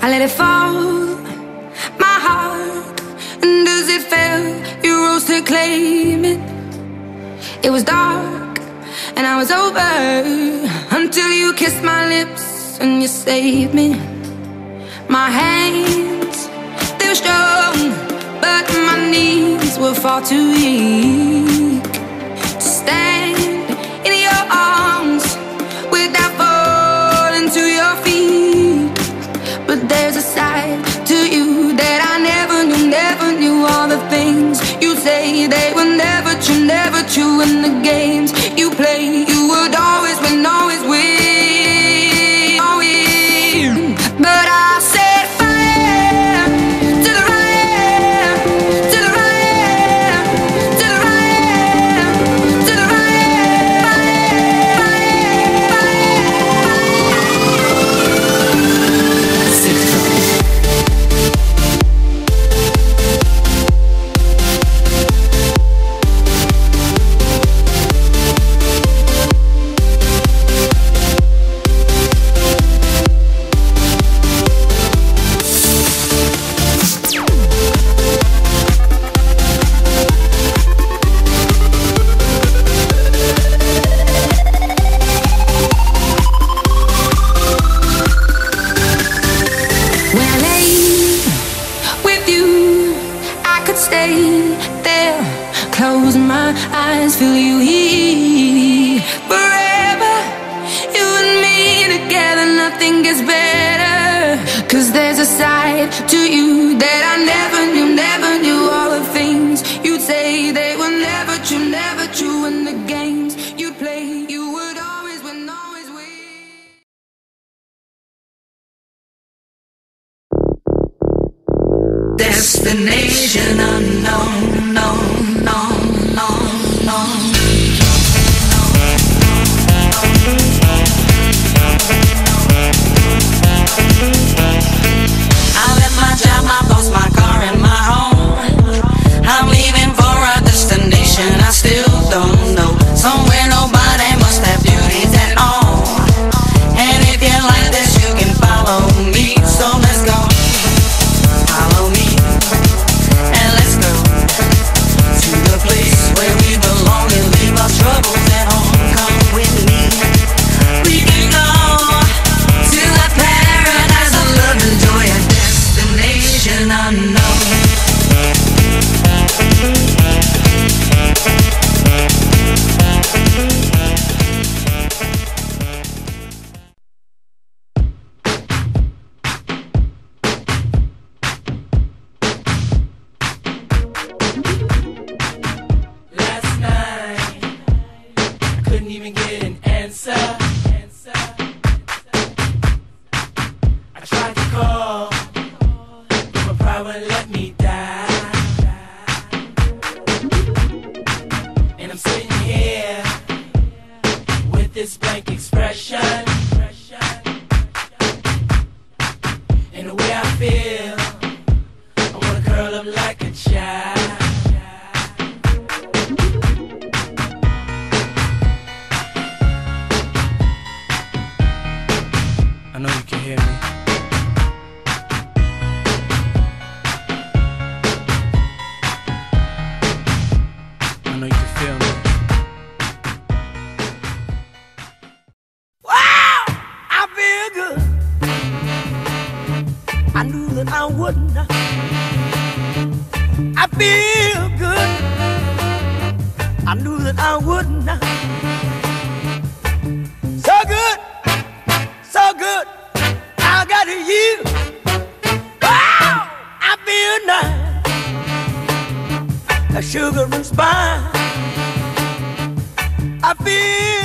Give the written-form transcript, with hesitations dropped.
I let it fall, my heart, and as it fell, you rose to claim it. It was dark, and I was over, until you kissed my lips and you saved me. My hands, they were strong, but my knees were far too weak to stand in your arms without falling to your feet. But there's a side to you that I never knew. All the things you say, they were never true. And the games you play, you would always win, always win, always. But I set fire to the right, to the right, to the right, to the close my eyes, feel you here forever. You and me together, nothing gets better. 'Cause there's a side to you that I never knew. All the things you'd say, they were never true. And the games you play, you would always win, always win. Destination unknown, no. I left my job, my boss, my car, and my home. I'm leaving for a destination I still don't know. Somewhere nobody must have duties at all. And if you like this, you can follow me. So let's go, follow me, and let's go to the place where we belong and leave our troubles at home. Come with me. We can go to a paradise of love and joy, a destination unknown. Last night, I couldn't even get an answer. I tried to call, but my pride wouldn't let me die. And I'm sitting here with this blank expression. And the way I feel, I wanna curl up like a child. I know you can hear me. I know you can feel me. Wow, I feel good. I knew that I wouldn't. I feel good. I knew that I wouldn't. So good, so good. I got you. Wow, I feel nice. The sugar and spice. I feel